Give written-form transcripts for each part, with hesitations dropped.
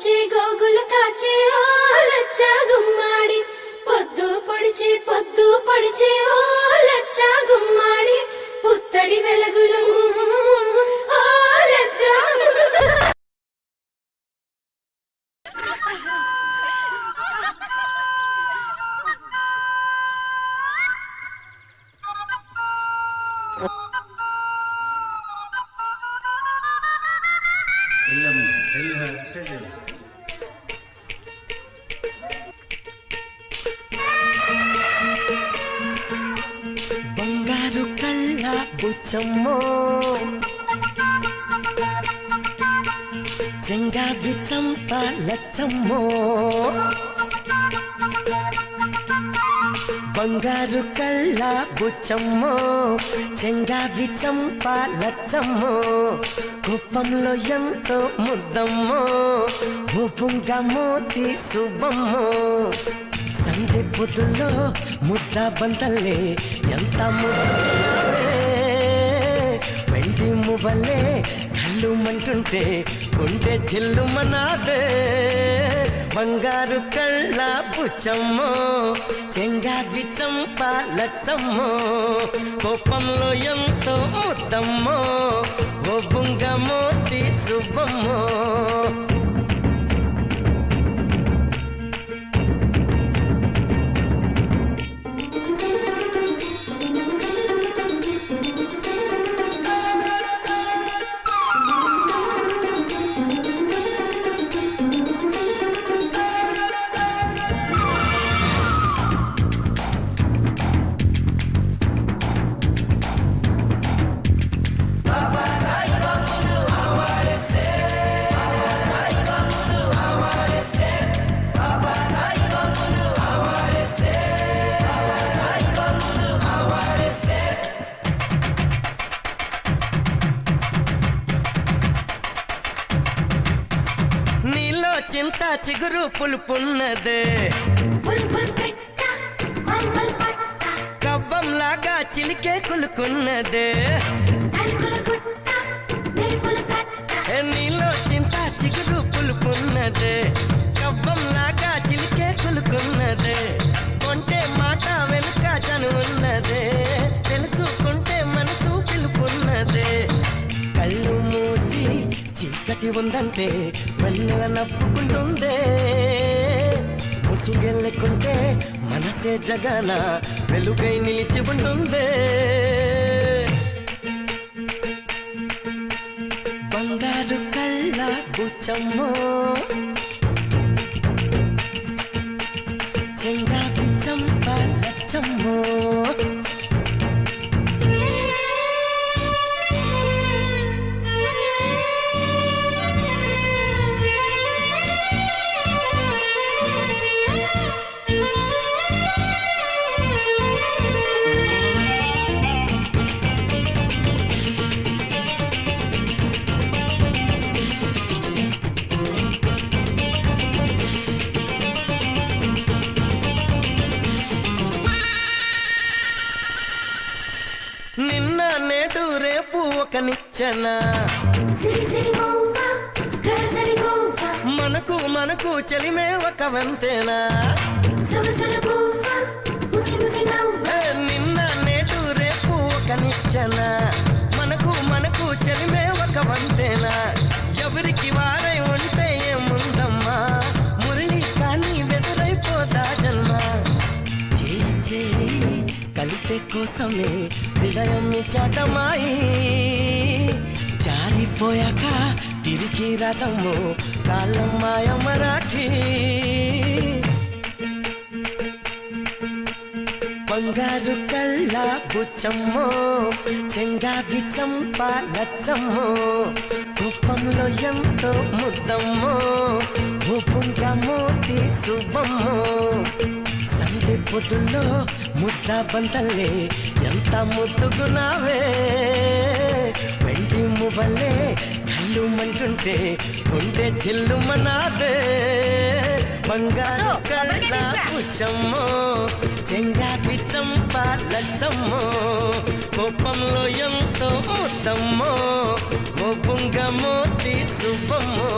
పొడిచి గోగులు కాచే ఓ లచ్చా గుమ్మాడి పొద్దు పొడిచి ఓ లచ్చా గుమ్మాడి పుత్తడి వెలుగులు ఓ లచ్చా బంగారు కళ్ళ బుచ్చమ్మో చెంగావి చంప లచ్చమ్మో బంగారు కళ్ళ బుచ్చమ్మో చెంగావి చంప లచ్చమ్మో కుప్పంలో ఎంతో ముద్దమ్మో భూపుంగా మోతి శుభమ్మో సంధి పొద్దుల్లో ముద్ద బంతల్లే ఎంత ముద్దే వెండి మువ్వలే కళ్ళు మంటుంటే గుండె చిల్లు మనాదే బంగారు కళ్ళ బుచ్చమ్మో చెంగావి చంప లచ్చమ్మో కోపంలో ఎంతో ముద్దమ్మో ఓ బుంగ మోతి శుభమ్మో చింత చిగురు పులుపున్నదే కవ్వంలాగా చిలికే కులుకున్నదే నీలో చింత చిగురు పులుపున్నదే కవ్వంలాగా చిలికే కులుకున్నదే కొంటే మాట వెనుక చనువున్నదే తెలుసుకుంటే మనసు పిలుపున్నదే కళ్ళు మూసి చీకటి ఉందంటే వెన్నెల నవ్వుకుంటుందే ముసుగెళ్ళకుంటే మనసే జగన వెలుగై నిలిచి ఉంటుందే బంగారు కళ్ళ బుచ్చమ్మో చెంగావి చంప లచ్చమ్మో నిన్న నేడు రేపు ఒక నిచ్చెన మనకు చెలిమే ఒక వంతేనా నిన్న నేడు రేపు ఒక నిచ్చెన మనకు చెలిమే ఒక వంతేనా ఎవరికి వారై ఉంటే ఏముందమ్మా మురళి కానీ వెదురైపోతా జన్మ చేయి కలిపే కోసమే హృదయం చాటమాయి జారిపోయాక తిరిగి రాదమ్మో కాలం మాయ మరాఠీ బంగారు కళ్ళ బుచ్చమ్మో చెంగావి చంప లచ్చమ్మో కుప్పంలో ఎంతో ముద్దమ్మో భూపుంగా మోతి శుభమ్మో సంధి పొద్దుల్లో ముద్ద బంతల్లే ఎంత ముద్దుగున్నావే వెండి మువ్వలే కళ్ళు మంటుంటే గుండె చిల్లు మనాదే బంగారు కళ్ళ బుచ్చమ్మో చెంగావి చంప లచ్చమ్మో కోపంలో ఎంతో ముద్దమ్మో ఓ బుంగ మోతి శుభమ్మో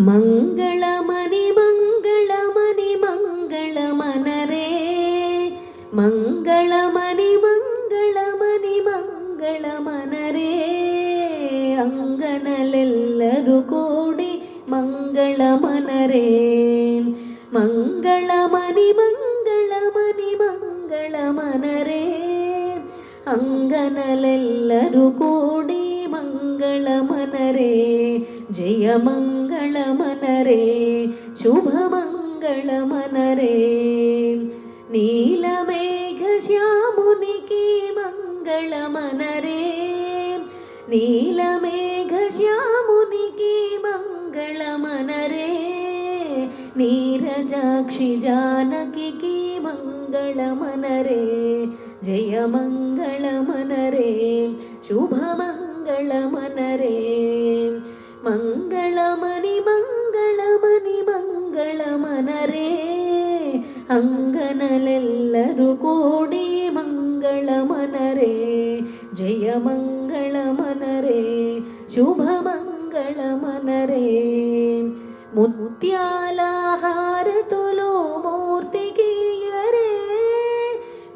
మంగళమని మంగళమని మంగళమనరే మంగళమని మంగళమని మంగళమనరే ಅಂಗನಲೆಲ್ಲರೂ ಕೂಡಿ ಮಂಗಳಮನರೇ ಮಂಗಳಮನಿ ಮಂಗಳಮನಿ ಮಂಗಳಮನರೇ ಅಂಗನಲೆಲ್ಲರೂ ಕೂಡಿ ಮಂಗಳಮನರೇ ಜಯ ಮಂಗಳಮನರೇ ಶುಭ ಮಂಗಳಮನರೇ నీలమేఘ శ్యామునికి మంగళమనరే నీలమేఘ శ్యామునికి మంగళమనరే నీరజాక్షి జానకి మంగళమనరే జయ మంగళమనరే శుభ మంగళమనరే మంగళమని మంగళమని మంగళమనరే ಅಂಗನಲೆಲ್ಲರೂ ಕೂಡಿ ಮಂಗಳಮನರೇ ಜಯ ಮಂಗಳಮನರೇ ಶುಭ ಮಂಗಳಮನರೇ ಮುತ್ಯಾಲ ಹಾರತುಲು ಮೂರ್ತಿಗೀಯರೇ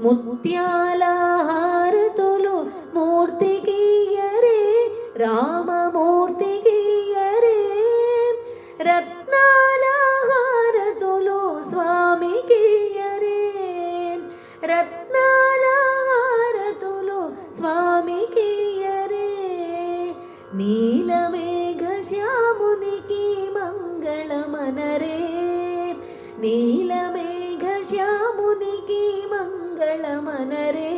ಮುತ್ಯಾಲ ಹಾರತುಲು ಮೂರ್ತಿಗೀಯರೇ ರಾಮಮೂರ್ತಿಗೀಯರೇ ರತ್ನಾಲ ಹಾರತುಲು స్వామికియరే రత్నాల హారతులు స్వామికియరే నీలమేఘ శ్యామునికి మంగళమనరే నీలమేఘ శ్యామునికి మంగళమనరే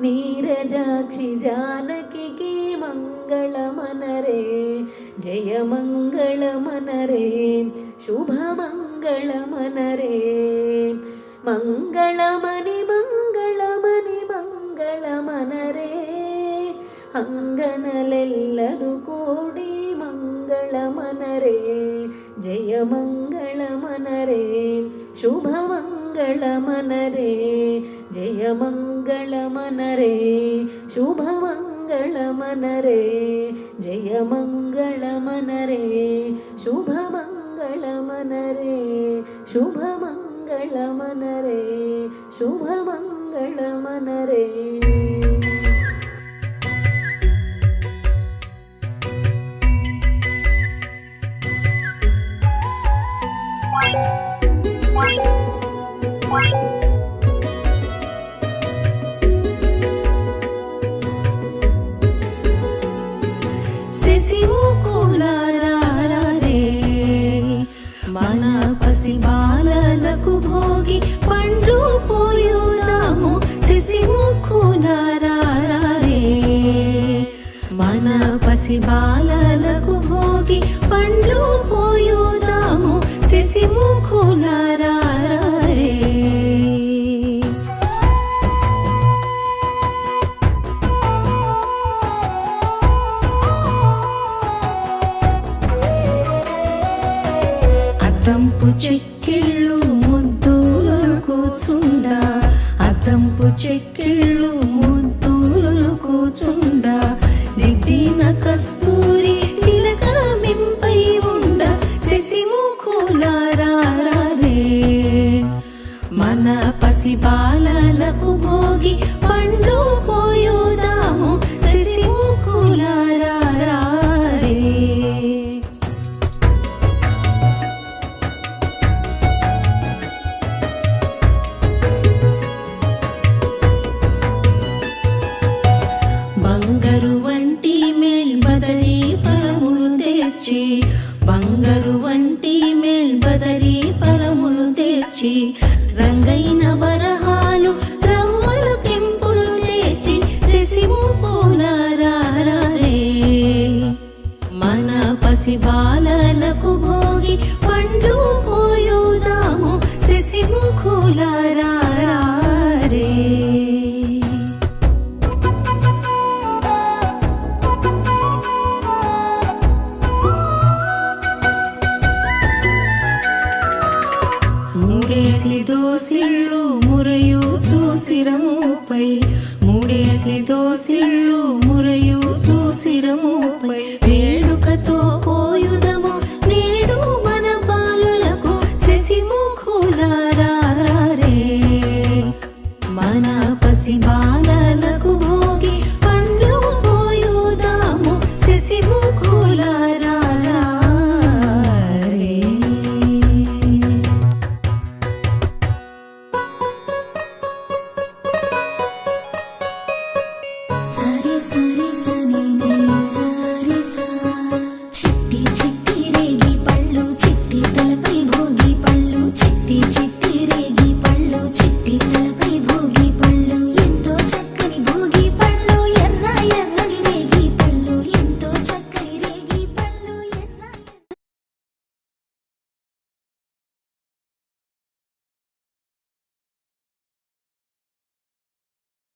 నీరజాక్షి జానకి మంగళమనరే జయ మంగళమనరే శుభ మంగళమనరే మంగళమని మంగళమని మంగళమనరే అంగనలెల్లರೂ ಕೂಡಿ మంగళమనరే జయ మంగళమనరే శుభ మంగళమనరే జయ మంగళమనరే శుభ మంగళమనరే జయ మంగళమనరే శుభ మంగళమనరే శుభ మంగళమనరే శుభ మంగళమనరే మంగళమనరే శశిముఖులారారే మన పసి బాలలకు భోగి పండ్లు పోయుదాము శశిముఖులారారే మన పసి బాలలకు భోగి పండ్లు పోయుదాము శశిముఖులారారే అద్దంపు చెక్కిళ్ళు ముద్దులు కూచుండ అద్దంపు చెక్కిళ్ళు ముద్దులు కూచుండ దిద్దిన కస్తూరి తిలకమింపై ఉండ శశిముఖులారారే మన పసి బాలలకు భోగి పండ్లు పోయుదాము శశిముఖులారారే బంగారు వంటి మేల్బదరి ఫలములు తెచ్చి బంగారు వంటి మేల్బదరి ఫలములు తెచ్చి రంగైన వరహాలు రవ్వలు కెంపులు చేర్చి శశిముఖులారారే మన పసి బాలలకు భోగి పండ్లు పోయుదాము శశిముఖులారారే మూడేసి దోసిళ్ళు మురయు చూసిరముపై మూడేసి దోసిళ్ళు మురయు చూసిరము